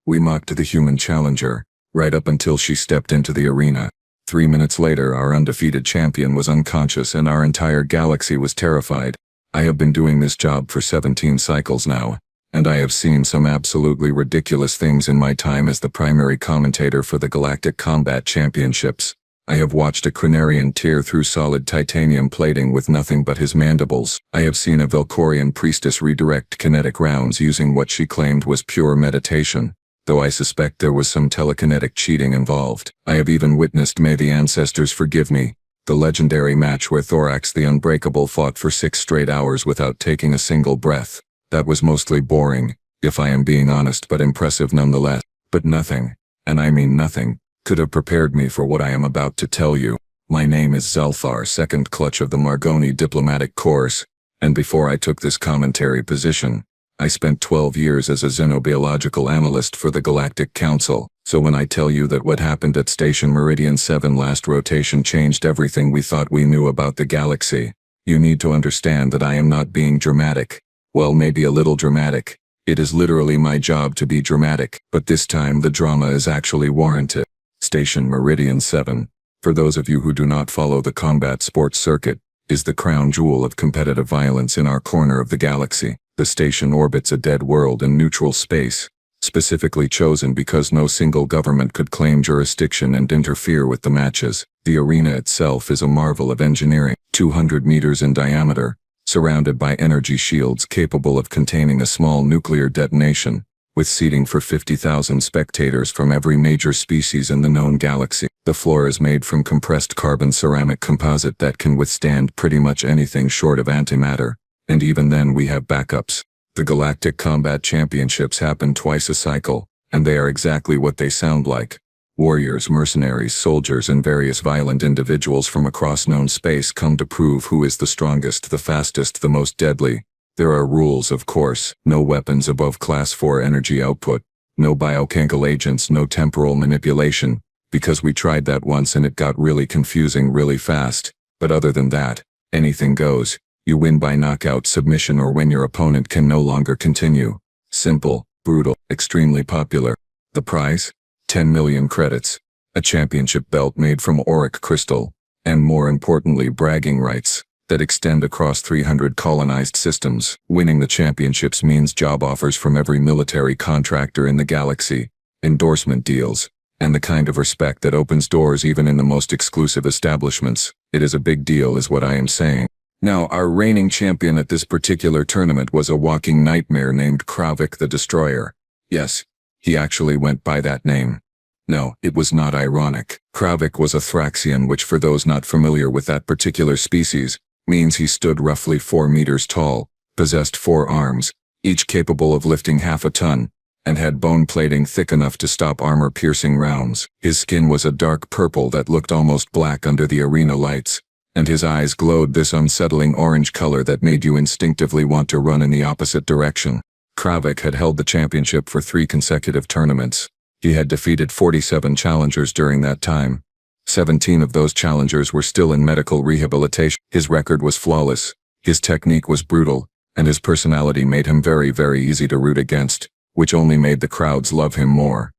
We mocked the human challenger, right up until she stepped into the arena. 3 minutes later, our undefeated champion was unconscious and our entire galaxy was terrified. I have been doing this job for 17 cycles now, and I have seen some absolutely ridiculous things in my time as the primary commentator for the Galactic Combat Championships. I have watched a Crenarian tear through solid titanium plating with nothing but his mandibles. I have seen a Velcorian priestess redirect kinetic rounds using what she claimed was pure meditation, though I suspect there was some telekinetic cheating involved. I have even witnessed, may the ancestors forgive me, the legendary match where Thorax the Unbreakable fought for 6 straight hours without taking a single breath. That was mostly boring, if I am being honest, but impressive nonetheless. But nothing, and I mean nothing, could have prepared me for what I am about to tell you. My name is Zelthar, second clutch of the Margoni diplomatic course, and before I took this commentary position, I spent 12 years as a xenobiological analyst for the Galactic Council. So when I tell you that what happened at Station Meridian 7 last rotation changed everything we thought we knew about the galaxy, you need to understand that I am not being dramatic. Well, maybe a little dramatic. It is literally my job to be dramatic, but this time the drama is actually warranted. Station Meridian 7, for those of you who do not follow the combat sports circuit, is the crown jewel of competitive violence in our corner of the galaxy. The station orbits a dead world in neutral space, specifically chosen because no single government could claim jurisdiction and interfere with the matches. The arena itself is a marvel of engineering, 200 meters in diameter, surrounded by energy shields capable of containing a small nuclear detonation, with seating for 50,000 spectators from every major species in the known galaxy. The floor is made from compressed carbon ceramic composite that can withstand pretty much anything short of antimatter, and even then we have backups. The Galactic Combat Championships happen twice a cycle, and they are exactly what they sound like. Warriors, mercenaries, soldiers, and various violent individuals from across known space come to prove who is the strongest, the fastest, the most deadly. There are rules, of course. No weapons above Class 4 energy output, no biochemical agents, no temporal manipulation, because we tried that once and it got really confusing really fast. But other than that, anything goes. You win by knockout, submission, or when your opponent can no longer continue. Simple, brutal, extremely popular. The prize? 10 million credits, a championship belt made from auric crystal, and more importantly bragging rights that extend across 300 colonized systems. Winning the championships means job offers from every military contractor in the galaxy, endorsement deals, and the kind of respect that opens doors even in the most exclusive establishments. It is a big deal is what I am saying. Now, our reigning champion at this particular tournament was a walking nightmare named Kravik the Destroyer. Yes, he actually went by that name. No, it was not ironic. Kravik was a Thraxian, which for those not familiar with that particular species, means he stood roughly 4 meters tall, possessed 4 arms, each capable of lifting half a ton, and had bone plating thick enough to stop armor-piercing rounds. His skin was a dark purple that looked almost black under the arena lights, and his eyes glowed this unsettling orange color that made you instinctively want to run in the opposite direction. Kravik had held the championship for 3 consecutive tournaments. He had defeated 47 challengers during that time. 17 of those challengers were still in medical rehabilitation. His record was flawless, his technique was brutal, and his personality made him very, very easy to root against, which only made the crowds love him more.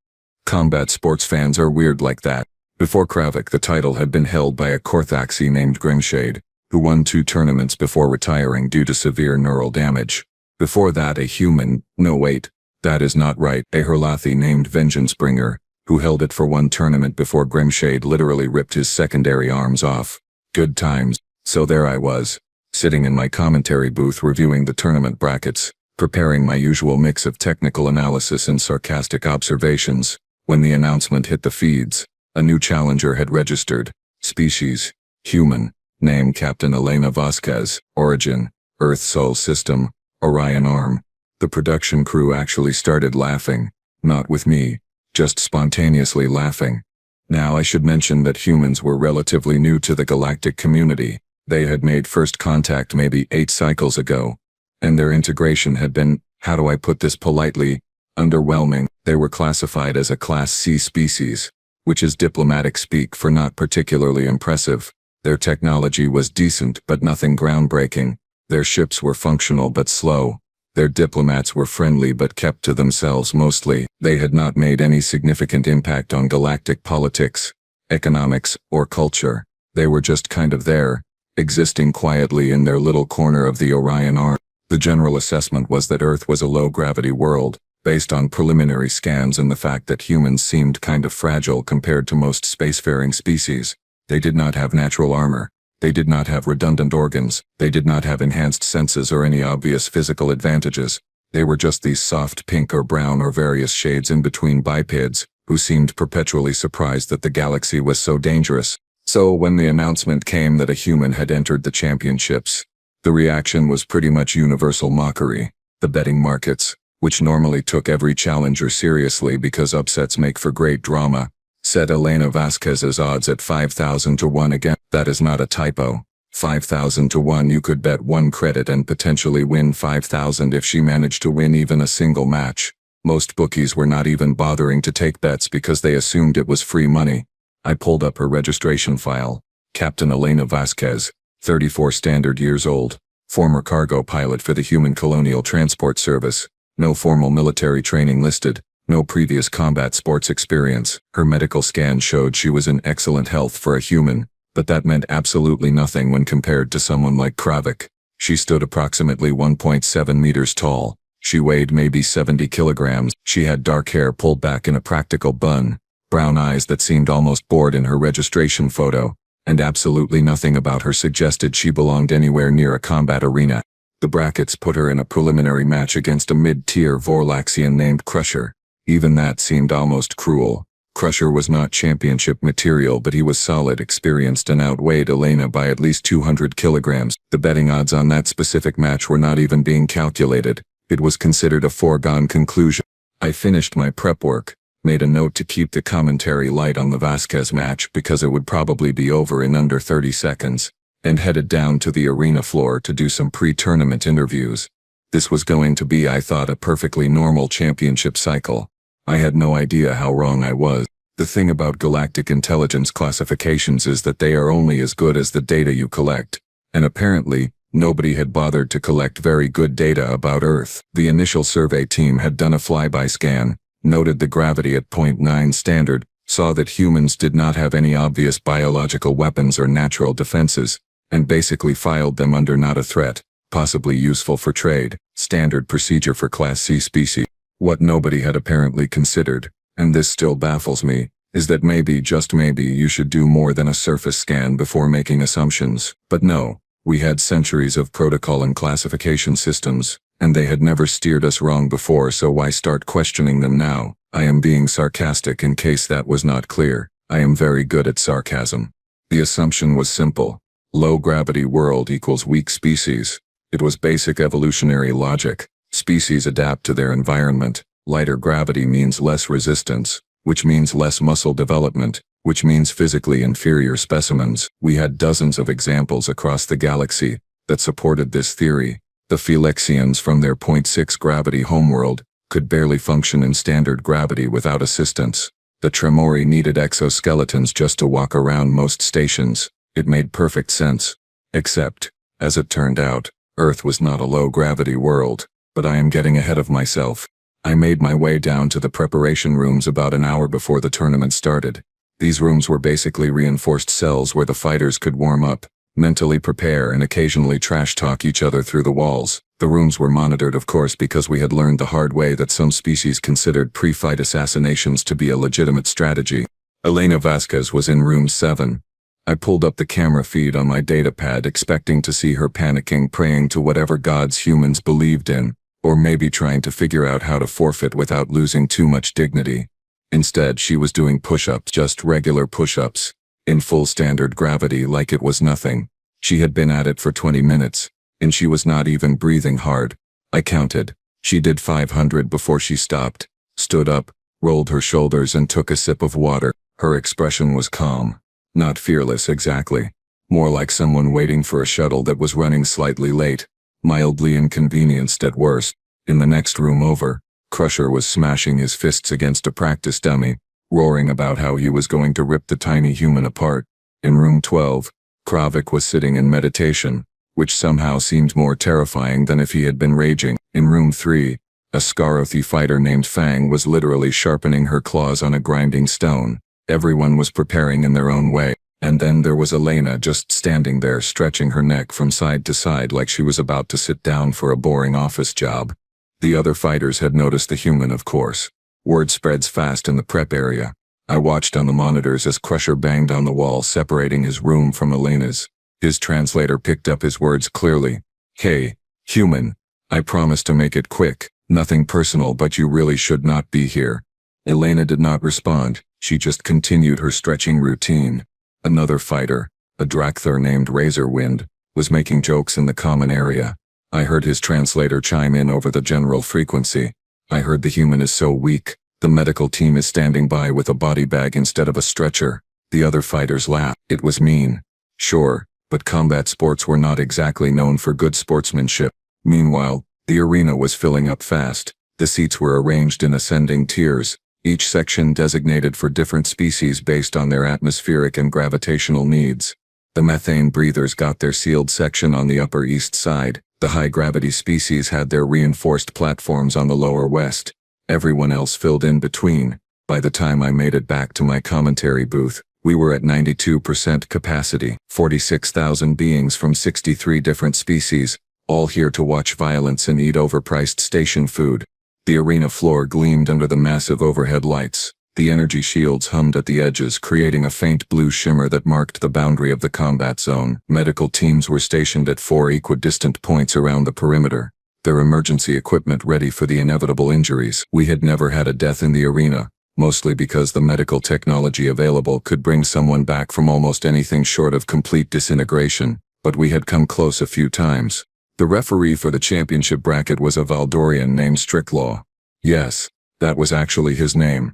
Combat sports fans are weird like that. Before Kravik, the title had been held by a Korthaxi named Grimshade, who won 2 tournaments before retiring due to severe neural damage. Before that, a human, no wait, that is not right, a Herlathi named Vengeancebringer, who held it for 1 tournament before Grimshade literally ripped his secondary arms off. Good times. So there I was, sitting in my commentary booth reviewing the tournament brackets, preparing my usual mix of technical analysis and sarcastic observations, when the announcement hit the feeds. A new challenger had registered. Species: human. Name: Captain Elena Vasquez. Origin: Earth Sol System, Orion Arm. The production crew actually started laughing. Not with me, just spontaneously laughing. Now I should mention that humans were relatively new to the galactic community. They had made first contact maybe 8 cycles ago, and their integration had been, how do I put this politely, underwhelming. They were classified as a Class C species, which is diplomatic speak for not particularly impressive. Their technology was decent but nothing groundbreaking. Their ships were functional but slow. Their diplomats were friendly but kept to themselves mostly. They had not made any significant impact on galactic politics, economics, or culture. They were just kind of there, existing quietly in their little corner of the Orion Arm. The general assessment was that Earth was a low-gravity world, based on preliminary scans and the fact that humans seemed kind of fragile compared to most spacefaring species. They did not have natural armor. They did not have redundant organs. They did not have enhanced senses or any obvious physical advantages. They were just these soft pink or brown or various shades in between bipeds, who seemed perpetually surprised that the galaxy was so dangerous. So when the announcement came that a human had entered the championships, the reaction was pretty much universal mockery. The betting markets, which normally took every challenger seriously because upsets make for great drama, set Elena Vasquez's odds at 5,000 to 1 again. That is not a typo. 5,000 to 1. You could bet 1 credit and potentially win 5,000 if she managed to win even a single match. Most bookies were not even bothering to take bets because they assumed it was free money. I pulled up her registration file. Captain Elena Vasquez, 34 standard years old, former cargo pilot for the Human Colonial Transport Service, no formal military training listed, no previous combat sports experience. Her medical scan showed she was in excellent health for a human, but that meant absolutely nothing when compared to someone like Kravik. She stood approximately 1.7 meters tall. She weighed maybe 70 kilograms. She had dark hair pulled back in a practical bun, brown eyes that seemed almost bored in her registration photo, and absolutely nothing about her suggested she belonged anywhere near a combat arena. The brackets put her in a preliminary match against a mid-tier Vorlaxian named Crusher. Even that seemed almost cruel. Crusher was not championship material, but he was solid, experienced, and outweighed Elena by at least 200 kilograms. The betting odds on that specific match were not even being calculated. It was considered a foregone conclusion. I finished my prep work, made a note to keep the commentary light on the Vasquez match because it would probably be over in under 30 seconds, and headed down to the arena floor to do some pre-tournament interviews. This was going to be, I thought, a perfectly normal championship cycle. I had no idea how wrong I was. The thing about galactic intelligence classifications is that they are only as good as the data you collect, and apparently, nobody had bothered to collect very good data about Earth. The initial survey team had done a flyby scan, noted the gravity at 0.9 standard, saw that humans did not have any obvious biological weapons or natural defenses, and basically filed them under not a threat, possibly useful for trade, standard procedure for Class C species. What nobody had apparently considered, and this still baffles me, is that maybe, just maybe, you should do more than a surface scan before making assumptions. But no, we had centuries of protocol and classification systems, and they had never steered us wrong before, so why start questioning them now? I am being sarcastic in case that was not clear. I am very good at sarcasm. The assumption was simple. Low gravity world equals weak species. It was basic evolutionary logic. Species adapt to their environment. Lighter gravity means less resistance, which means less muscle development, which means physically inferior specimens. We had dozens of examples across the galaxy that supported this theory. The Philexians from their 0.6 gravity homeworld could barely function in standard gravity without assistance. The Tremori needed exoskeletons just to walk around most stations. It made perfect sense. Except, as it turned out, Earth was not a low-gravity world. But I am getting ahead of myself. I made my way down to the preparation rooms about an hour before the tournament started. These rooms were basically reinforced cells where the fighters could warm up, mentally prepare, and occasionally trash-talk each other through the walls. The rooms were monitored, of course, because we had learned the hard way that some species considered pre-fight assassinations to be a legitimate strategy. Elena Vasquez was in room 7. I pulled up the camera feed on my datapad, expecting to see her panicking, praying to whatever gods humans believed in, or maybe trying to figure out how to forfeit without losing too much dignity. Instead, she was doing push-ups, just regular push-ups, in full standard gravity like it was nothing. She had been at it for 20 minutes, and she was not even breathing hard. I counted. She did 500 before she stopped, stood up, rolled her shoulders, and took a sip of water. Her expression was calm. Not fearless exactly. More like someone waiting for a shuttle that was running slightly late. Mildly inconvenienced at worst. In the next room over, Crusher was smashing his fists against a practice dummy, roaring about how he was going to rip the tiny human apart. In room 12, Kravik was sitting in meditation, which somehow seemed more terrifying than if he had been raging. In room 3, a Scarothi fighter named Fang was literally sharpening her claws on a grinding stone. Everyone was preparing in their own way. And then there was Elena just standing there stretching her neck from side to side like she was about to sit down for a boring office job. The other fighters had noticed the human, of course. Word spreads fast in the prep area. I watched on the monitors as Crusher banged on the wall separating his room from Elena's. His translator picked up his words clearly. "Hey, human. I promise to make it quick. Nothing personal, but you really should not be here." Elena did not respond. She just continued her stretching routine. Another fighter, a Drakthar named Razorwind, was making jokes in the common area. I heard his translator chime in over the general frequency. "I heard the human is so weak. The medical team is standing by with a body bag instead of a stretcher." The other fighters laughed. It was mean. Sure, but combat sports were not exactly known for good sportsmanship. Meanwhile, the arena was filling up fast. The seats were arranged in ascending tiers, each section designated for different species based on their atmospheric and gravitational needs. The methane breathers got their sealed section on the upper east side. The high-gravity species had their reinforced platforms on the lower west. Everyone else filled in between. By the time I made it back to my commentary booth, we were at 92% capacity. 46,000 beings from 63 different species, all here to watch violence and eat overpriced station food. The arena floor gleamed under the massive overhead lights. The energy shields hummed at the edges, creating a faint blue shimmer that marked the boundary of the combat zone. Medical teams were stationed at 4 equidistant points around the perimeter, their emergency equipment ready for the inevitable injuries. We had never had a death in the arena, mostly because the medical technology available could bring someone back from almost anything short of complete disintegration, but we had come close a few times. The referee for the championship bracket was a Valdorian named Strictlaw. Yes, that was actually his name.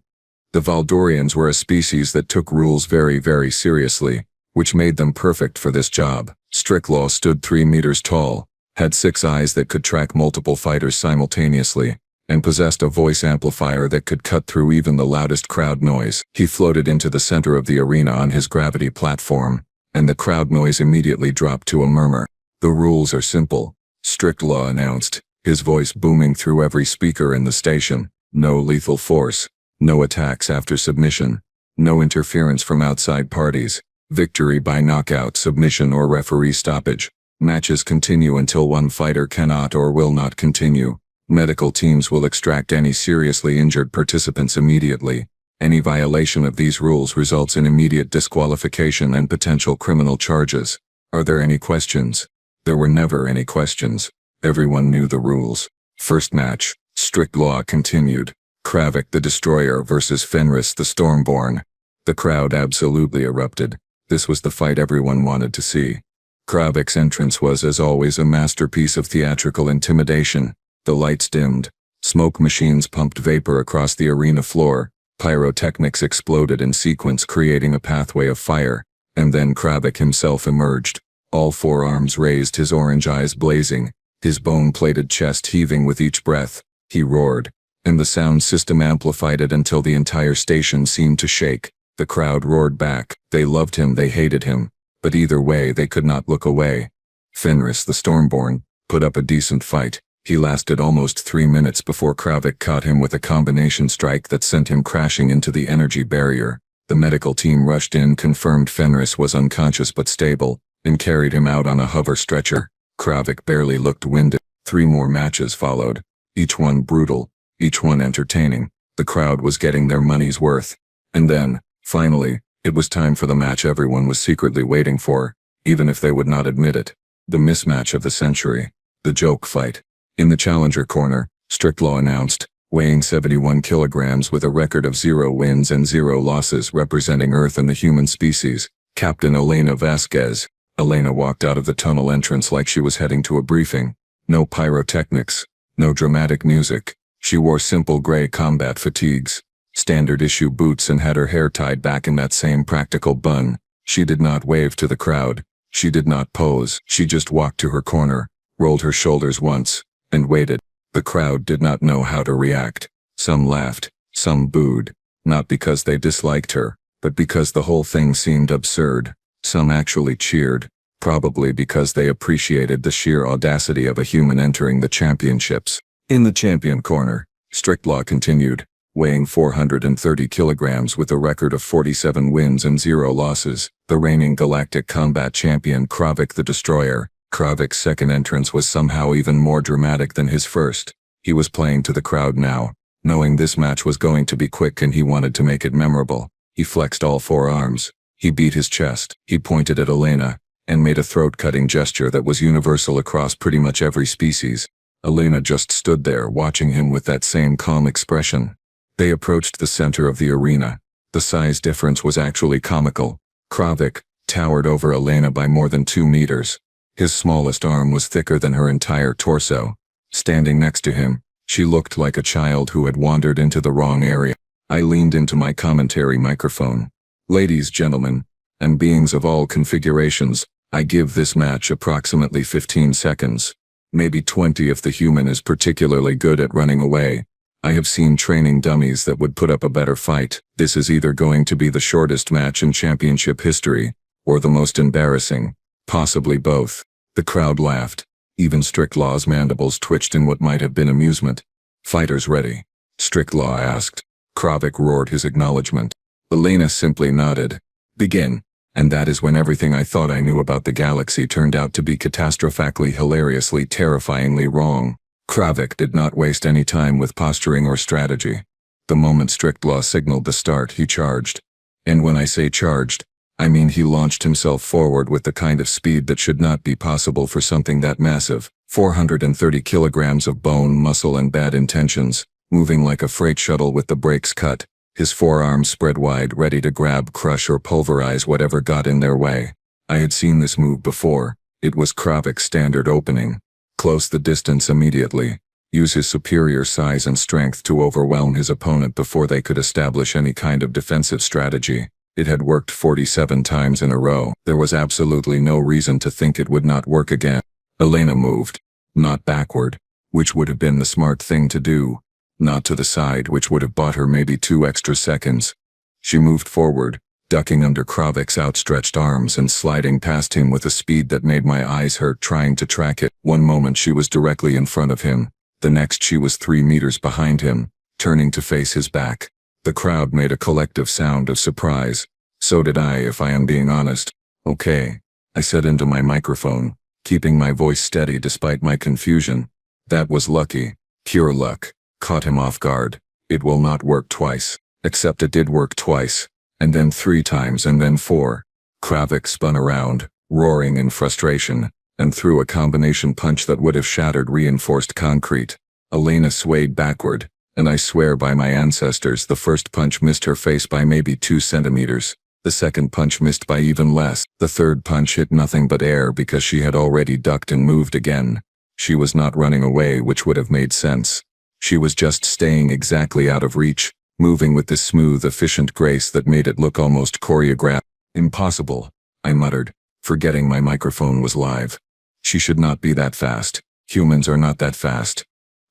The Valdorians were a species that took rules very, very seriously, which made them perfect for this job. Strictlaw stood 3 meters tall, had 6 eyes that could track multiple fighters simultaneously, and possessed a voice amplifier that could cut through even the loudest crowd noise. He floated into the center of the arena on his gravity platform, and the crowd noise immediately dropped to a murmur. "The rules are simple," Strictlaw announced, his voice booming through every speaker in the station. "No lethal force. No attacks after submission. No interference from outside parties. Victory by knockout, submission, or referee stoppage. Matches continue until one fighter cannot or will not continue. Medical teams will extract any seriously injured participants immediately. Any violation of these rules results in immediate disqualification and potential criminal charges. Are there any questions?" There were never any questions. Everyone knew the rules. First match, Strictlaw continued. Kravik the Destroyer versus Fenris the Stormborn. The crowd absolutely erupted. This was the fight everyone wanted to see. Kravik's entrance was, as always, a masterpiece of theatrical intimidation. The lights dimmed. Smoke machines pumped vapor across the arena floor. Pyrotechnics exploded in sequence, creating a pathway of fire. And then Kravik himself emerged. All 4 arms raised, his orange eyes blazing, his bone-plated chest heaving with each breath. He roared, and the sound system amplified it until the entire station seemed to shake. The crowd roared back. They loved him, they hated him, but either way they could not look away. Fenris the Stormborn put up a decent fight. He lasted almost 3 minutes before Kravik caught him with a combination strike that sent him crashing into the energy barrier. The medical team rushed in, confirmed Fenris was unconscious but stable, and carried him out on a hover stretcher. Kravik barely looked winded. 3 more matches followed, each one brutal, each one entertaining. The crowd was getting their money's worth. And then, finally, it was time for the match everyone was secretly waiting for, even if they would not admit it. The mismatch of the century. The joke fight. In the challenger corner, Strictlaw announced, weighing 71 kilograms with a record of 0 wins and 0 losses representing Earth and the human species, Captain Elena Vasquez. Elena walked out of the tunnel entrance like she was heading to a briefing. No pyrotechnics, no dramatic music. She wore simple gray combat fatigues, standard issue boots, and had her hair tied back in that same practical bun. She did not wave to the crowd. She did not pose. She just walked to her corner, rolled her shoulders once, and waited. The crowd did not know how to react. Some laughed, some booed, not because they disliked her, but because the whole thing seemed absurd. Some actually cheered. probably because they appreciated the sheer audacity of a human entering the championships. In the champion corner, Strict continued, weighing 430 kilograms with a record of 47 wins and 0 losses, the reigning Galactic combat champion Kravik the Destroyer. Kravik's second entrance was somehow even more dramatic than his first. He was playing to the crowd now, knowing this match was going to be quick and he wanted to make it memorable. He flexed all 4 arms. He beat his chest. He pointed at Elena, and made a throat-cutting gesture that was universal across pretty much every species. Elena just stood there watching him with that same calm expression. They approached the center of the arena. The size difference was actually comical. Kravik towered over Elena by more than 2 meters. His smallest arm was thicker than her entire torso. Standing next to him, she looked like a child who had wandered into the wrong area. I leaned into my commentary microphone. Ladies, gentlemen, and beings of all configurations, I give this match approximately 15 seconds. Maybe 20 if the human is particularly good at running away. I have seen training dummies that would put up a better fight. This is either going to be the shortest match in championship history, or the most embarrassing. Possibly both. The crowd laughed. Even Strictlaw's mandibles twitched in what might have been amusement. Fighters ready? Strictlaw asked. Kravik roared his acknowledgement. Elena simply nodded. Begin. And that is when everything I thought I knew about the galaxy turned out to be catastrophically, hilariously, terrifyingly wrong. Kravik did not waste any time with posturing or strategy. The moment Strictlaw signaled the start, he charged. And when I say charged, I mean he launched himself forward with the kind of speed that should not be possible for something that massive. 430 kilograms of bone, muscle and bad intentions, moving like a freight shuttle with the brakes cut. His forearms spread wide, ready to grab, crush or pulverize whatever got in their way. I had seen this move before. It was Kravik's standard opening. Close the distance immediately. Use his superior size and strength to overwhelm his opponent before they could establish any kind of defensive strategy. It had worked 47 times in a row. There was absolutely no reason to think it would not work again. Elena moved. Not backward, which would have been the smart thing to do. Not to the side, which would have bought her maybe 2 extra seconds. She moved forward, ducking under Kravik's outstretched arms and sliding past him with a speed that made my eyes hurt trying to track it. One moment she was directly in front of him. The next she was 3 meters behind him, turning to face his back. The crowd made a collective sound of surprise. So did I, if I am being honest. Okay, I said into my microphone, keeping my voice steady despite my confusion. That was lucky. Pure luck. Caught him off guard. It will not work twice. Except it did work twice. And then 3 times and then 4. Kravik spun around, roaring in frustration, and threw a combination punch that would have shattered reinforced concrete. Elena swayed backward, and I swear by my ancestors the first punch missed her face by maybe 2 centimeters. The second punch missed by even less. The third punch hit nothing but air because she had already ducked and moved again. She was not running away, which would have made sense. She was just staying exactly out of reach, moving with this smooth, efficient grace that made it look almost choreographed. Impossible, I muttered, forgetting my microphone was live. She should not be that fast. Humans are not that fast.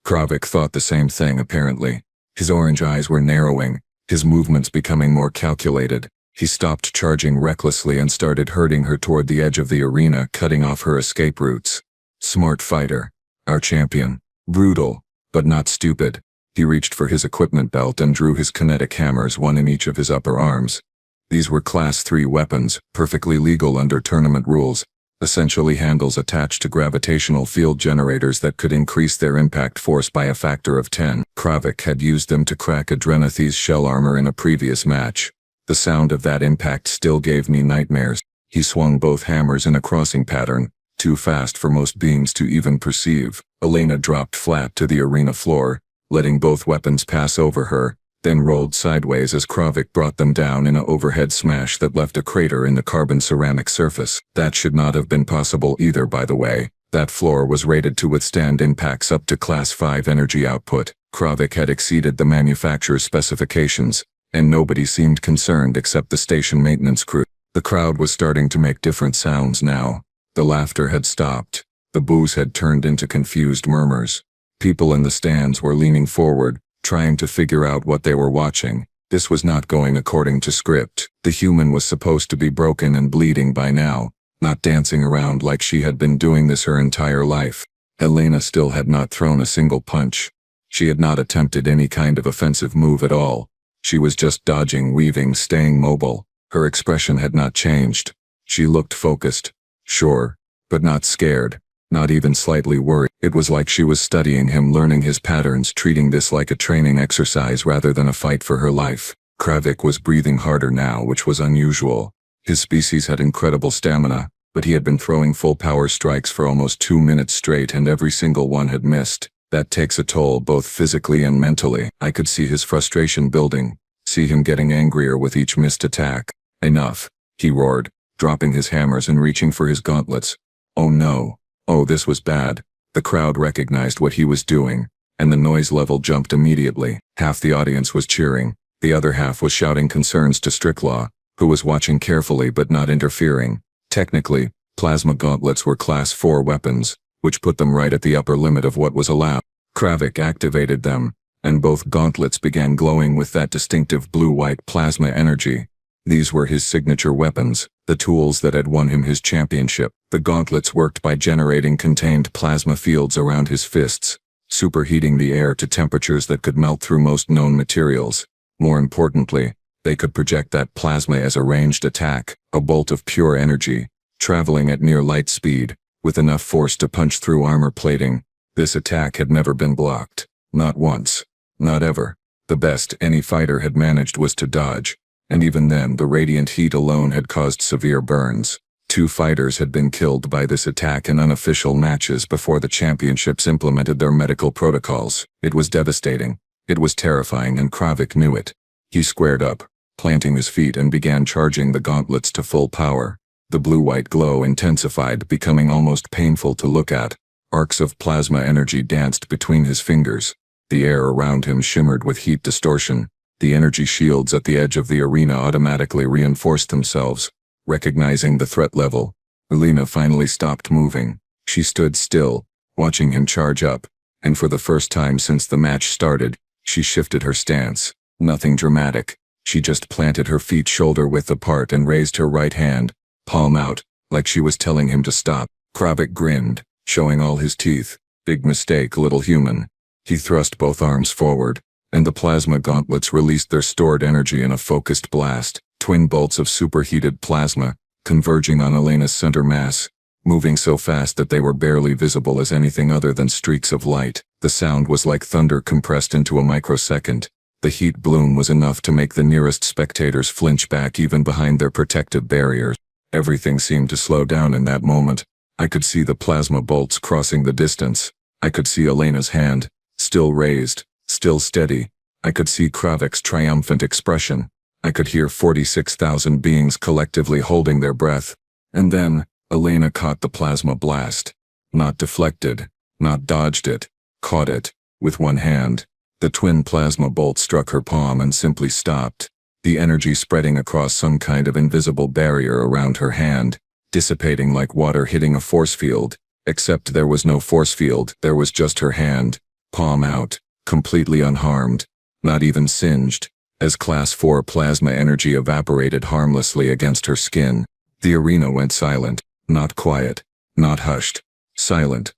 Kravik thought the same thing apparently. His orange eyes were narrowing, his movements becoming more calculated. He stopped charging recklessly and started herding her toward the edge of the arena, cutting off her escape routes. Smart fighter. Our champion. Brutal. But not stupid. He reached for his equipment belt and drew his kinetic hammers, one in each of his upper arms. These were Class 3 weapons, perfectly legal under tournament rules, essentially handles attached to gravitational field generators that could increase their impact force by a factor of 10. Kravik had used them to crack Adrenathi's shell armor in a previous match. The sound of that impact still gave me nightmares. He swung both hammers in a crossing pattern, too fast for most beings to even perceive. Elena dropped flat to the arena floor, letting both weapons pass over her, then rolled sideways as Kravik brought them down in an overhead smash that left a crater in the carbon ceramic surface. That should not have been possible either, by the way. That floor was rated to withstand impacts up to Class 5 energy output. Kravik had exceeded the manufacturer's specifications, and nobody seemed concerned except the station maintenance crew. The crowd was starting to make different sounds now. The laughter had stopped. The boos had turned into confused murmurs. People in the stands were leaning forward, trying to figure out what they were watching. This was not going according to script. The human was supposed to be broken and bleeding by now, not dancing around like she had been doing this her entire life. Elena still had not thrown a single punch. She had not attempted any kind of offensive move at all. She was just dodging, weaving, staying mobile. Her expression had not changed. She looked focused, sure, but not scared, not even slightly worried. It was like she was studying him, learning his patterns, treating this like a training exercise rather than a fight for her life. Kravik was breathing harder now, which was unusual. His species had incredible stamina, but he had been throwing full-power strikes for almost 2 minutes straight and every single one had missed. That takes a toll both physically and mentally. I could see his frustration building, see him getting angrier with each missed attack. Enough, he roared, dropping his hammers and reaching for his gauntlets. Oh no. Oh, this was bad. The crowd recognized what he was doing, and the noise level jumped immediately. Half the audience was cheering, the other half was shouting concerns to Stricklaw, who was watching carefully but not interfering. Technically, plasma gauntlets were Class 4 weapons, which put them right at the upper limit of what was allowed. Kravik activated them, and both gauntlets began glowing with that distinctive blue-white plasma energy. These were his signature weapons, the tools that had won him his championship. The gauntlets worked by generating contained plasma fields around his fists, superheating the air to temperatures that could melt through most known materials. More importantly, they could project that plasma as a ranged attack, a bolt of pure energy, traveling at near light speed, with enough force to punch through armor plating. This attack had never been blocked. Not once. Not ever. The best any fighter had managed was to dodge, and even then the radiant heat alone had caused severe burns. 2 fighters had been killed by this attack in unofficial matches before the championships implemented their medical protocols. It was devastating. It was terrifying, and Kravik knew it. He squared up, planting his feet, and began charging the gauntlets to full power. The blue-white glow intensified, becoming almost painful to look at. Arcs of plasma energy danced between his fingers. The air around him shimmered with heat distortion. The energy shields at the edge of the arena automatically reinforced themselves, recognizing the threat level. Elena finally stopped moving. She stood still, watching him charge up, and for the first time since the match started, she shifted her stance. Nothing dramatic. She just planted her feet shoulder-width apart and raised her right hand, palm out, like she was telling him to stop. Kravik grinned, showing all his teeth. Big mistake, little human. He thrust both arms forward, and the plasma gauntlets released their stored energy in a focused blast. Twin bolts of superheated plasma, converging on Elena's center mass, moving so fast that they were barely visible as anything other than streaks of light. The sound was like thunder compressed into a microsecond. The heat bloom was enough to make the nearest spectators flinch back even behind their protective barriers. Everything seemed to slow down in that moment. I could see the plasma bolts crossing the distance. I could see Elena's hand, still raised, still steady. I could see Kravik's triumphant expression. I could hear 46,000 beings collectively holding their breath. And then, Elena caught the plasma blast. Not deflected, not dodged it, caught it, with one hand. The twin plasma bolts struck her palm and simply stopped, the energy spreading across some kind of invisible barrier around her hand, dissipating like water hitting a force field, except there was no force field, there was just her hand, palm out, completely unharmed, not even singed, as Class 4 plasma energy evaporated harmlessly against her skin. The arena went silent, not quiet, not hushed, silent.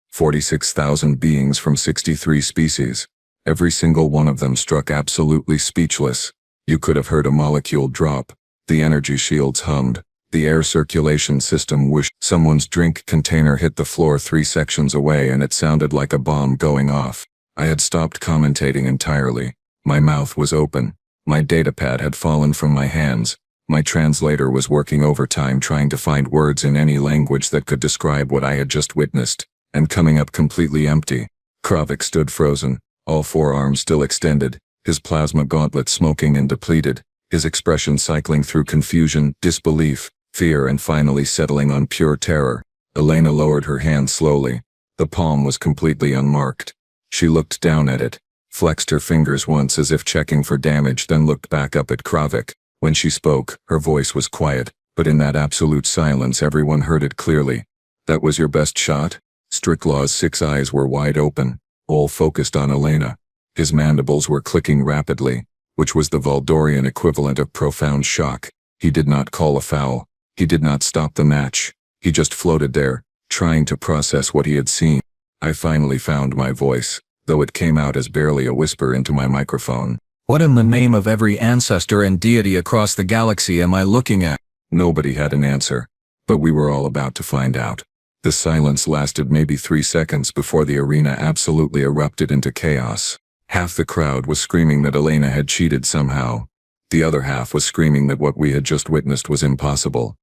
46,000 beings from 63 species. Every single one of them struck absolutely speechless. You could have heard a molecule drop. The energy shields hummed. The air circulation system whooshed. Someone's drink container hit the floor 3 sections away and it sounded like a bomb going off. I had stopped commentating entirely. My mouth was open. My datapad had fallen from my hands. My translator was working overtime trying to find words in any language that could describe what I had just witnessed, and coming up completely empty. Kravik stood frozen, all 4 arms still extended, his plasma gauntlet smoking and depleted, his expression cycling through confusion, disbelief, fear, and finally settling on pure terror. Elena lowered her hand slowly. The palm was completely unmarked. She looked down at it, flexed her fingers once as if checking for damage, then looked back up at Kravik. When she spoke, her voice was quiet, but in that absolute silence everyone heard it clearly. "That was your best shot?" Stricklaw's 6 eyes were wide open, all focused on Elena. His mandibles were clicking rapidly, which was the Valdorian equivalent of profound shock. He did not call a foul. He did not stop the match. He just floated there, trying to process what he had seen. I finally found my voice, though it came out as barely a whisper into my microphone. What in the name of every ancestor and deity across the galaxy am I looking at? Nobody had an answer, but we were all about to find out. The silence lasted maybe 3 seconds before the arena absolutely erupted into chaos. Half the crowd was screaming that Elena had cheated somehow. The other half was screaming that what we had just witnessed was impossible.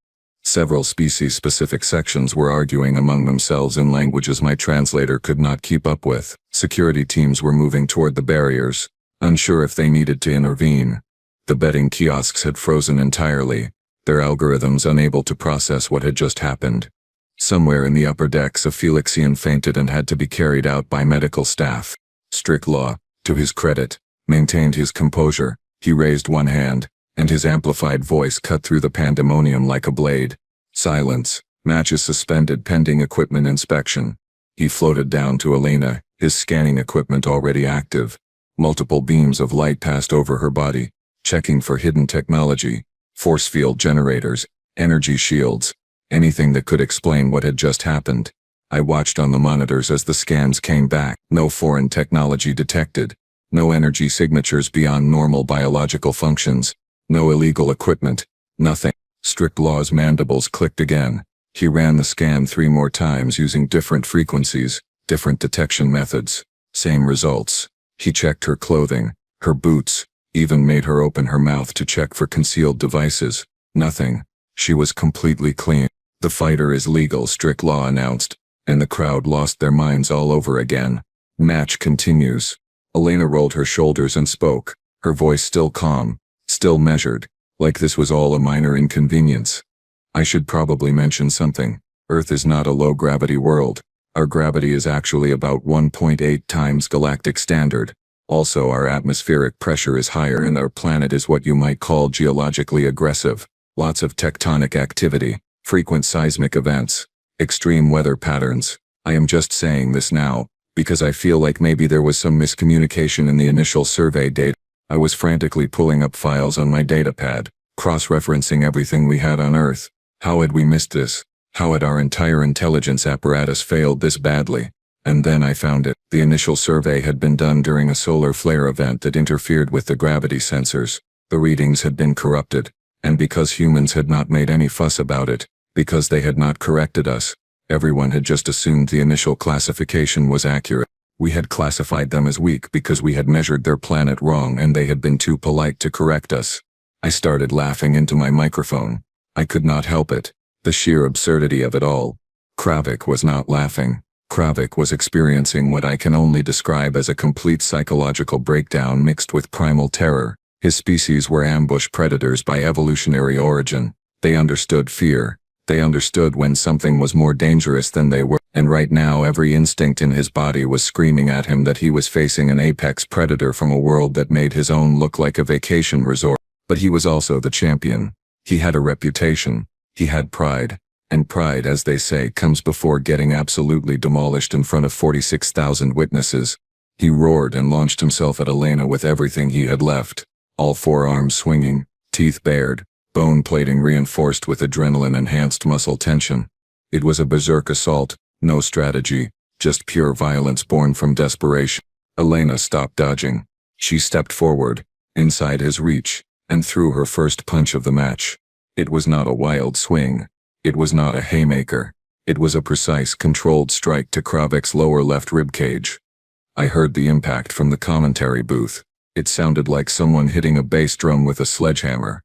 Several species-specific sections were arguing among themselves in languages my translator could not keep up with. Security teams were moving toward the barriers, unsure if they needed to intervene. The betting kiosks had frozen entirely, their algorithms unable to process what had just happened. Somewhere in the upper decks a Felixian fainted and had to be carried out by medical staff. Strict Law, to his credit, maintained his composure. He raised one hand, and his amplified voice cut through the pandemonium like a blade. Silence. Matches suspended pending equipment inspection. He floated down to Elena, his scanning equipment already active. Multiple beams of light passed over her body, checking for hidden technology, force field generators, energy shields, anything that could explain what had just happened. I watched on the monitors as the scans came back. No foreign technology detected. No energy signatures beyond normal biological functions. No illegal equipment. Nothing. Strict Law's mandibles clicked again. He ran the scan 3 more times using different frequencies, different detection methods. Same results. He checked her clothing, her boots, even made her open her mouth to check for concealed devices. Nothing. She was completely clean. The fighter is legal, Strict Law announced, and the crowd lost their minds all over again. Match continues. Elena rolled her shoulders and spoke, her voice still calm, still measured, like this was all a minor inconvenience. I should probably mention something. Earth is not a low-gravity world. Our gravity is actually about 1.8 times galactic standard. Also, our atmospheric pressure is higher and our planet is what you might call geologically aggressive. Lots of tectonic activity, frequent seismic events, extreme weather patterns. I am just saying this now, because I feel like maybe there was some miscommunication in the initial survey data. I was frantically pulling up files on my datapad, cross-referencing everything we had on Earth. How had we missed this? How had our entire intelligence apparatus failed this badly? And then I found it. The initial survey had been done during a solar flare event that interfered with the gravity sensors. The readings had been corrupted. And because humans had not made any fuss about it, because they had not corrected us, everyone had just assumed the initial classification was accurate. We had classified them as weak because we had measured their planet wrong and they had been too polite to correct us. I started laughing into my microphone. I could not help it. The sheer absurdity of it all. Kravik was not laughing. Kravik was experiencing what I can only describe as a complete psychological breakdown mixed with primal terror. His species were ambush predators by evolutionary origin. They understood fear. They understood when something was more dangerous than they were, and right now every instinct in his body was screaming at him that he was facing an apex predator from a world that made his own look like a vacation resort. But he was also the champion. He had a reputation. He had pride. And pride, as they say, comes before getting absolutely demolished in front of 46,000 witnesses. He roared and launched himself at Elena with everything he had left. All 4 arms swinging, teeth bared, bone plating reinforced with adrenaline-enhanced muscle tension. It was a berserk assault, no strategy, just pure violence born from desperation. Elena stopped dodging. She stepped forward, inside his reach, and threw her first punch of the match. It was not a wild swing. It was not a haymaker. It was a precise, controlled strike to Kravik's lower left ribcage. I heard the impact from the commentary booth. It sounded like someone hitting a bass drum with a sledgehammer.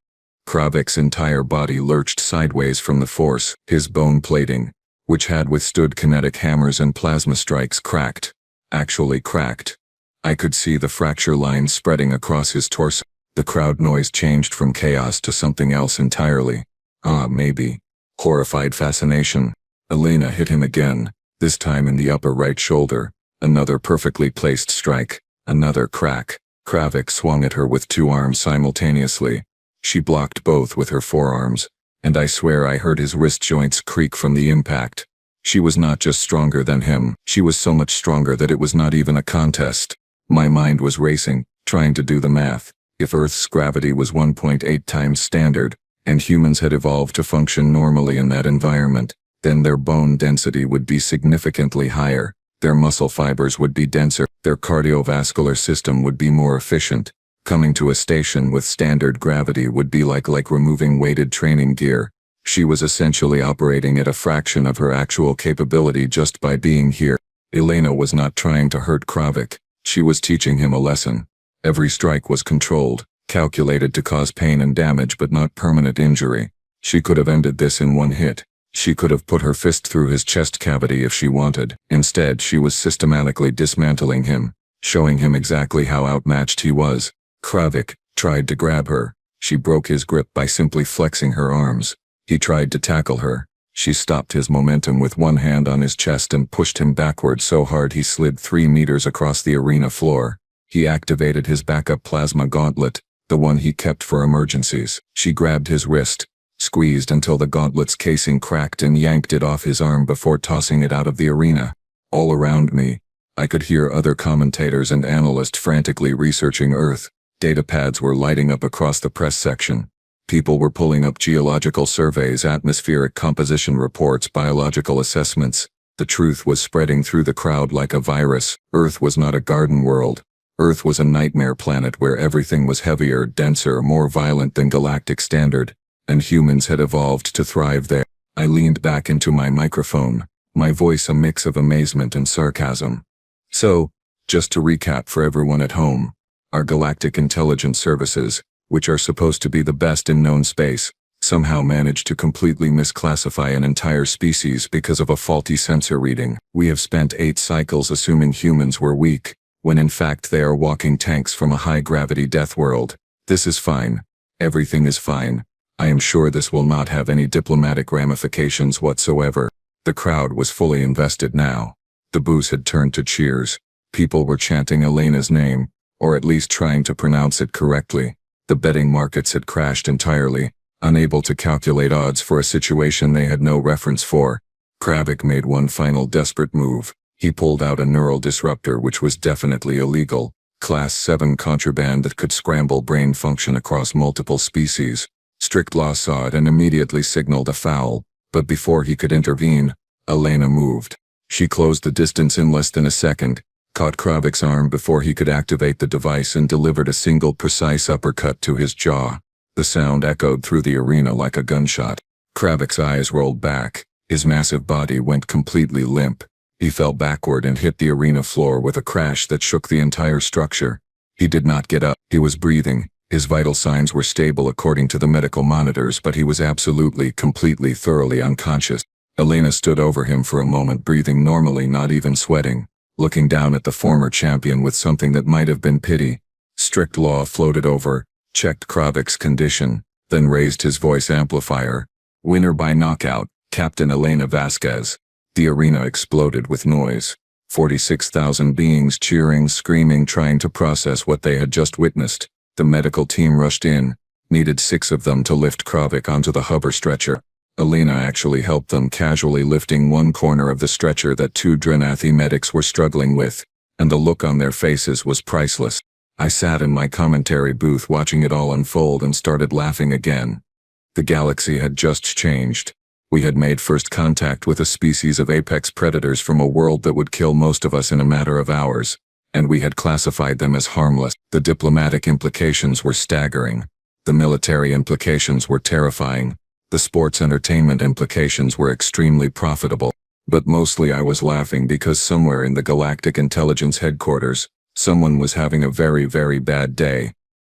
Kravik's entire body lurched sideways from the force. His bone plating, which had withstood kinetic hammers and plasma strikes, cracked. Actually cracked. I could see the fracture lines spreading across his torso. The crowd noise changed from chaos to something else entirely. Maybe. Horrified fascination. Elena hit him again, this time in the upper right shoulder. Another perfectly placed strike. Another crack. Kravik swung at her with 2 arms simultaneously. She blocked both with her forearms, and I swear I heard his wrist joints creak from the impact. She was not just stronger than him, she was so much stronger that it was not even a contest. My mind was racing, trying to do the math. If Earth's gravity was 1.8 times standard, and humans had evolved to function normally in that environment, then their bone density would be significantly higher, their muscle fibers would be denser, their cardiovascular system would be more efficient. Coming to a station with standard gravity would be like removing weighted training gear. She was essentially operating at a fraction of her actual capability just by being here. Elena was not trying to hurt Kravik. She was teaching him a lesson. Every strike was controlled, calculated to cause pain and damage but not permanent injury. She could have ended this in one hit. She could have put her fist through his chest cavity if she wanted. Instead, she was systematically dismantling him, showing him exactly how outmatched he was. Kravik tried to grab her. She broke his grip by simply flexing her arms. He tried to tackle her. She stopped his momentum with one hand on his chest and pushed him backward so hard he slid 3 meters across the arena floor. He activated his backup plasma gauntlet, the one he kept for emergencies. She grabbed his wrist, squeezed until the gauntlet's casing cracked and yanked it off his arm before tossing it out of the arena. All around me, I could hear other commentators and analysts frantically researching Earth. Data pads were lighting up across the press section. People were pulling up geological surveys, atmospheric composition reports, biological assessments. The truth was spreading through the crowd like a virus. Earth was not a garden world. Earth was a nightmare planet where everything was heavier, denser, more violent than galactic standard, and humans had evolved to thrive there. I leaned back into my microphone, my voice a mix of amazement and sarcasm. So, just to recap for everyone at home, our galactic intelligence services, which are supposed to be the best in known space, somehow managed to completely misclassify an entire species because of a faulty sensor reading. We have spent 8 cycles assuming humans were weak, when in fact they are walking tanks from a high-gravity death world. This is fine. Everything is fine. I am sure this will not have any diplomatic ramifications whatsoever. The crowd was fully invested now. The boos had turned to cheers. People were chanting Elena's name, or at least trying to pronounce it correctly. The betting markets had crashed entirely, unable to calculate odds for a situation they had no reference for. Kravik made one final desperate move. He pulled out a neural disruptor which was definitely illegal, Class 7 contraband that could scramble brain function across multiple species. Strict law saw it and immediately signaled a foul, but before he could intervene, Elena moved. She closed the distance in less than a second, caught Kravik's arm before he could activate the device and delivered a single precise uppercut to his jaw. The sound echoed through the arena like a gunshot. Kravik's eyes rolled back. His massive body went completely limp. He fell backward and hit the arena floor with a crash that shook the entire structure. He did not get up. He was breathing. His vital signs were stable according to the medical monitors, but he was absolutely, completely, thoroughly unconscious. Elena stood over him for a moment, breathing normally, not even sweating, looking down at the former champion with something that might have been pity. Strict law floated over, checked Kravik's condition, then raised his voice amplifier. Winner by knockout, Captain Elena Vasquez. The arena exploded with noise. 46,000 beings cheering, screaming, trying to process what they had just witnessed. The medical team rushed in, needed 6 of them to lift Kravik onto the hover stretcher. Elena actually helped them, casually lifting one corner of the stretcher that 2 Drenathi medics were struggling with, and the look on their faces was priceless. I sat in my commentary booth watching it all unfold and started laughing again. The galaxy had just changed. We had made first contact with a species of apex predators from a world that would kill most of us in a matter of hours, and we had classified them as harmless. The diplomatic implications were staggering. The military implications were terrifying. The sports entertainment implications were extremely profitable. But mostly I was laughing because somewhere in the Galactic Intelligence headquarters, someone was having a very, very bad day.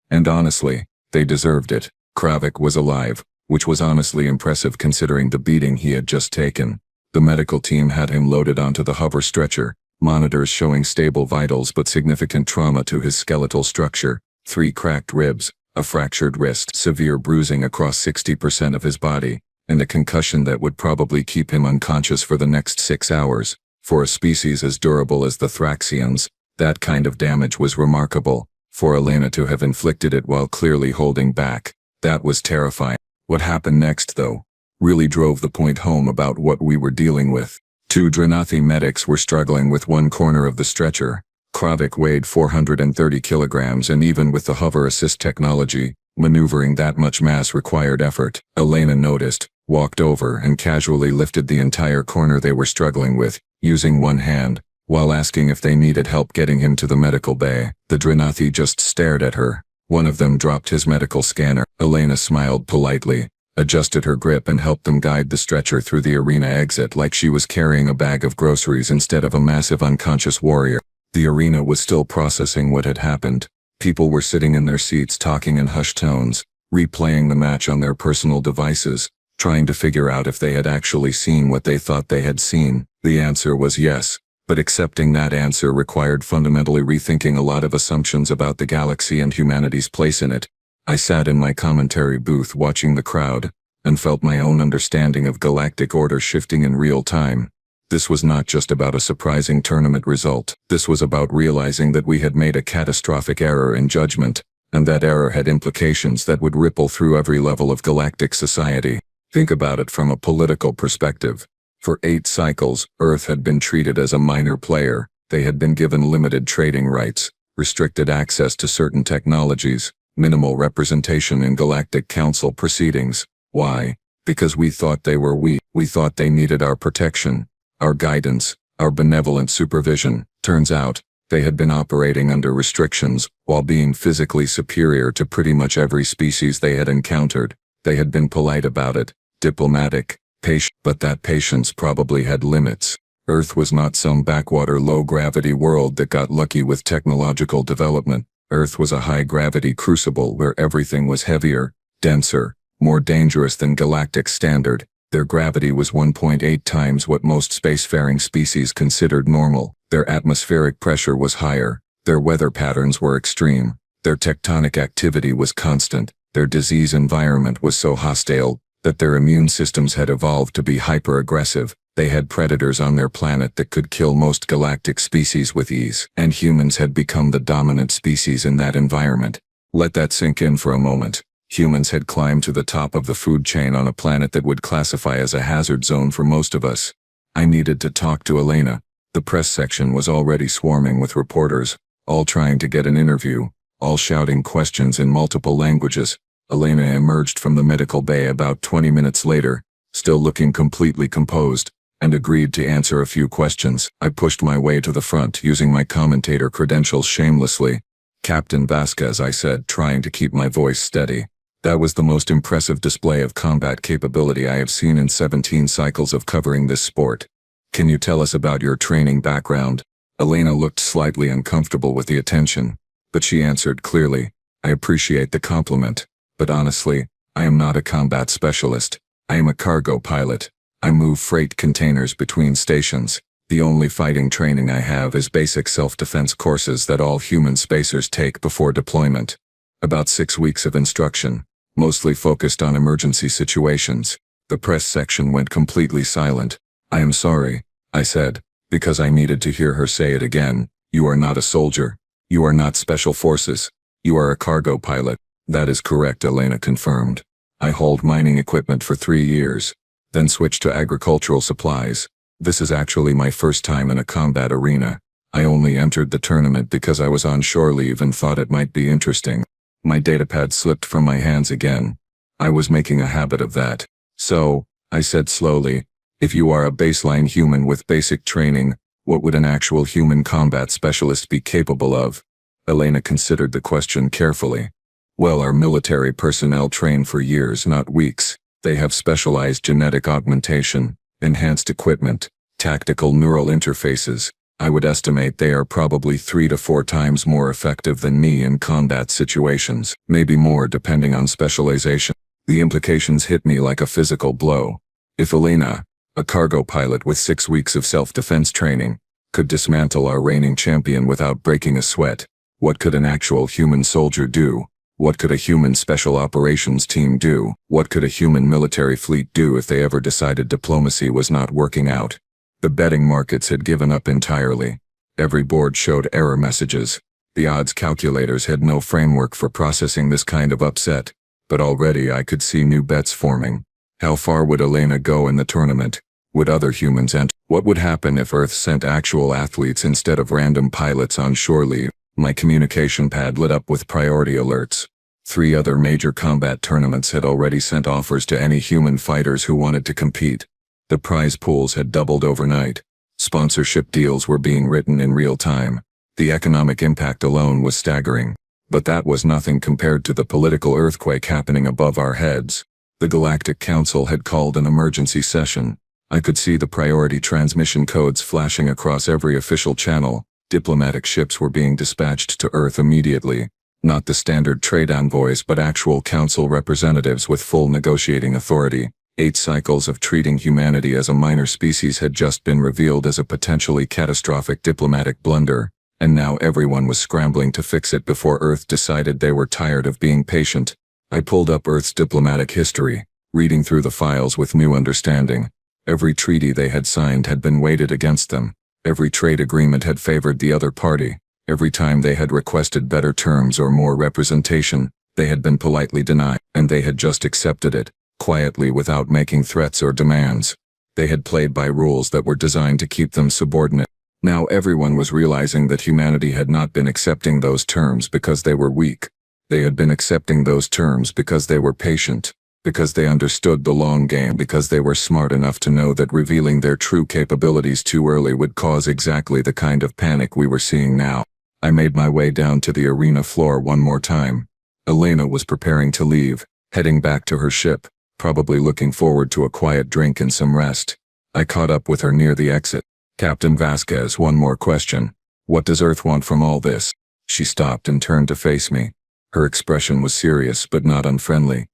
And honestly, they deserved it. Kravik was alive, which was honestly impressive considering the beating he had just taken. The medical team had him loaded onto the hover stretcher, monitors showing stable vitals but significant trauma to his skeletal structure, 3 cracked ribs, a fractured wrist, severe bruising across 60% of his body, and a concussion that would probably keep him unconscious for the next 6 hours. For a species as durable as the Thraxians, that kind of damage was remarkable. For Elena to have inflicted it while clearly holding back, that was terrifying. What happened next, though, really drove the point home about what we were dealing with. 2 Drenathi medics were struggling with one corner of the stretcher. Kravik weighed 430 kilograms, and even with the hover assist technology, Maneuvering that much mass required effort. Elena noticed, walked over and casually lifted the entire corner they were struggling with, using one hand, while asking if they needed help getting him to the medical bay. The Drenathi just stared at her. One of them dropped his medical scanner. Elena smiled politely, adjusted her grip and helped them guide the stretcher through the arena exit like she was carrying a bag of groceries instead of a massive unconscious warrior. The arena was still processing what had happened. People were sitting in their seats talking in hushed tones, replaying the match on their personal devices, trying to figure out if they had actually seen what they thought they had seen. The answer was yes, but accepting that answer required fundamentally rethinking a lot of assumptions about the galaxy and humanity's place in it. I sat in my commentary booth watching the crowd, and felt my own understanding of galactic order shifting in real time. This was not just about a surprising tournament result. This was about realizing that we had made a catastrophic error in judgment, and that error had implications that would ripple through every level of galactic society. Think about it from a political perspective. For 8 cycles, Earth had been treated as a minor player. They had been given limited trading rights, restricted access to certain technologies, minimal representation in Galactic Council proceedings. Why? Because we thought they were weak. We thought they needed our protection, our guidance, our benevolent supervision. Turns out, they had been operating under restrictions, while being physically superior to pretty much every species they had encountered. They had been polite about it, diplomatic, patient, but that patience probably had limits. Earth was not some backwater low-gravity world that got lucky with technological development. Earth was a high-gravity crucible where everything was heavier, denser, more dangerous than galactic standard. Their gravity was 1.8 times what most spacefaring species considered normal. Their atmospheric pressure was higher. Their weather patterns were extreme. Their tectonic activity was constant. Their disease environment was so hostile that their immune systems had evolved to be hyper-aggressive. They had predators on their planet that could kill most galactic species with ease, and humans had become the dominant species in that environment. Let that sink in for a moment. Humans had climbed to the top of the food chain on a planet that would classify as a hazard zone for most of us. I needed to talk to Elena. The press section was already swarming with reporters, all trying to get an interview, all shouting questions in multiple languages. Elena emerged from the medical bay about 20 minutes later, still looking completely composed, and agreed to answer a few questions. I pushed my way to the front using my commentator credentials shamelessly. "Captain Vasquez," I said, trying to keep my voice steady. "That was the most impressive display of combat capability I have seen in 17 cycles of covering this sport. Can you tell us about your training background?" Elena looked slightly uncomfortable with the attention, but she answered clearly, "I appreciate the compliment, but honestly, I am not a combat specialist. I am a cargo pilot. I move freight containers between stations. The only fighting training I have is basic self-defense courses that all human spacers take before deployment. About 6 weeks of instruction, mostly focused on emergency situations." The press section went completely silent. "I am sorry," I said, because I needed to hear her say it again. "You are not a soldier. You are not special forces. You are a cargo pilot." "That is correct," Elena confirmed. "I hauled mining equipment for 3 years, then switched to agricultural supplies. This is actually my first time in a combat arena. I only entered the tournament because I was on shore leave and thought it might be interesting." My datapad slipped from my hands again. I was making a habit of that. "So," I said slowly, "if you are a baseline human with basic training, what would an actual human combat specialist be capable of?" Elena considered the question carefully. "Well, our military personnel train for years, not weeks. They have specialized genetic augmentation, enhanced equipment, tactical neural interfaces. I would estimate they are probably 3 to 4 times more effective than me in combat situations, maybe more depending on specialization." The implications hit me like a physical blow. If Elena, a cargo pilot with 6 weeks of self-defense training, could dismantle our reigning champion without breaking a sweat, what could an actual human soldier do? What could a human special operations team do? What could a human military fleet do if they ever decided diplomacy was not working out? The betting markets had given up entirely. Every board showed error messages. The odds calculators had no framework for processing this kind of upset, but already I could see new bets forming. How far would Elena go in the tournament? Would other humans enter? What would happen if Earth sent actual athletes instead of random pilots on shore leave? My communication pad lit up with priority alerts. 3 other major combat tournaments had already sent offers to any human fighters who wanted to compete. The prize pools had doubled overnight. Sponsorship deals were being written in real time. The economic impact alone was staggering. But that was nothing compared to the political earthquake happening above our heads. The Galactic Council had called an emergency session. I could see the priority transmission codes flashing across every official channel. Diplomatic ships were being dispatched to Earth immediately. Not the standard trade envoys but actual council representatives with full negotiating authority. 8 cycles of treating humanity as a minor species had just been revealed as a potentially catastrophic diplomatic blunder, and now everyone was scrambling to fix it before Earth decided they were tired of being patient. I pulled up Earth's diplomatic history, reading through the files with new understanding. Every treaty they had signed had been weighted against them. Every trade agreement had favored the other party. Every time they had requested better terms or more representation, they had been politely denied, and they had just accepted it, quietly without making threats or demands. They had played by rules that were designed to keep them subordinate. Now everyone was realizing that humanity had not been accepting those terms because they were weak. They had been accepting those terms because they were patient, because they understood the long game, because they were smart enough to know that revealing their true capabilities too early would cause exactly the kind of panic we were seeing now. I made my way down to the arena floor one more time. Elena was preparing to leave, heading back to her ship, probably looking forward to a quiet drink and some rest. I caught up with her near the exit. Captain Vasquez, one more question. What does Earth want from all this? She stopped and turned to face me. Her expression was serious but not unfriendly.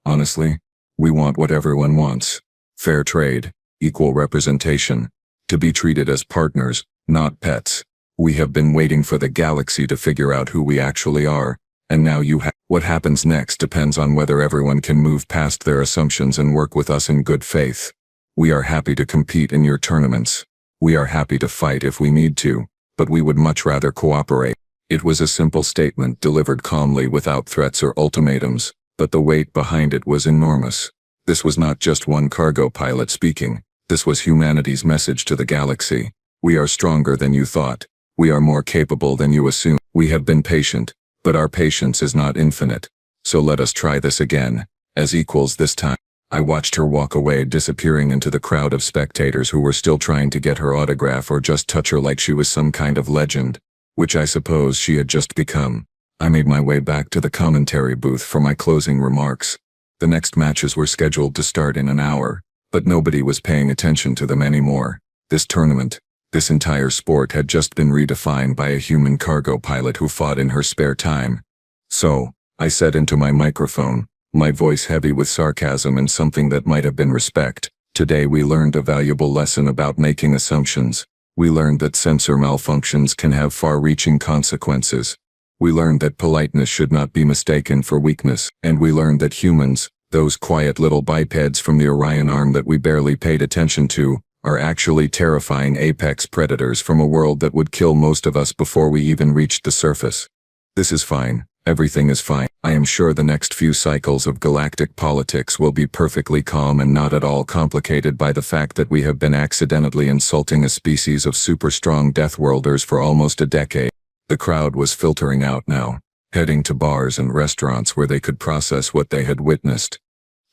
Honestly, we want what everyone wants. Fair trade, equal representation, to be treated as partners, not pets. We have been waiting for the galaxy to figure out who we actually are, and now you have. What happens next depends on whether everyone can move past their assumptions and work with us in good faith. We are happy to compete in your tournaments. We are happy to fight if we need to, but we would much rather cooperate. It was a simple statement delivered calmly without threats or ultimatums, but the weight behind it was enormous. This was not just one cargo pilot speaking. This was humanity's message to the galaxy. We are stronger than you thought. We are more capable than you assumed. We have been patient, but our patience is not infinite. So let us try this again, as equals this time. I watched her walk away, disappearing into the crowd of spectators who were still trying to get her autograph or just touch her like she was some kind of legend, which I suppose she had just become. I made my way back to the commentary booth for my closing remarks. The next matches were scheduled to start in an hour, but nobody was paying attention to them anymore. This tournament, this entire sport had just been redefined by a human cargo pilot who fought in her spare time. So, I said into my microphone, my voice heavy with sarcasm and something that might have been respect, today we learned a valuable lesson about making assumptions. We learned that sensor malfunctions can have far-reaching consequences. We learned that politeness should not be mistaken for weakness, and we learned that humans, those quiet little bipeds from the Orion arm that we barely paid attention to, are actually terrifying apex predators from a world that would kill most of us before we even reached the surface. This is fine. Everything is fine. I am sure the next few cycles of galactic politics will be perfectly calm and not at all complicated by the fact that we have been accidentally insulting a species of super-strong deathworlders for almost a decade. The crowd was filtering out now, heading to bars and restaurants where they could process what they had witnessed.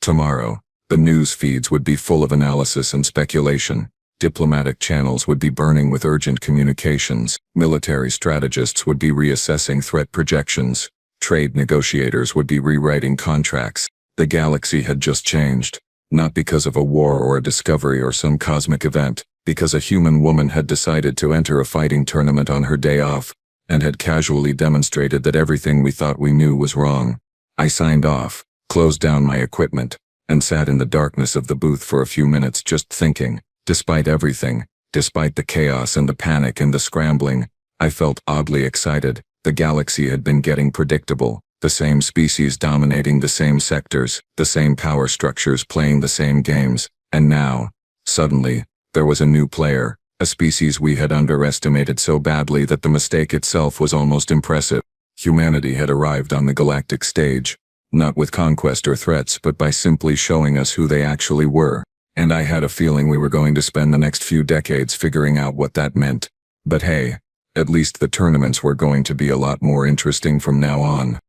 Tomorrow, the news feeds would be full of analysis and speculation. Diplomatic channels would be burning with urgent communications. Military strategists would be reassessing threat projections. Trade negotiators would be rewriting contracts. The galaxy had just changed. Not because of a war or a discovery or some cosmic event, because a human woman had decided to enter a fighting tournament on her day off, and had casually demonstrated that everything we thought we knew was wrong. I signed off, closed down my equipment, and sat in the darkness of the booth for a few minutes just thinking. Despite everything, despite the chaos and the panic and the scrambling, I felt oddly excited. The galaxy had been getting predictable, the same species dominating the same sectors, the same power structures playing the same games, and now, suddenly, there was a new player, a species we had underestimated so badly that the mistake itself was almost impressive. Humanity had arrived on the galactic stage, not with conquest or threats but by simply showing us who they actually were, and I had a feeling we were going to spend the next few decades figuring out what that meant. But hey, at least the tournaments were going to be a lot more interesting from now on.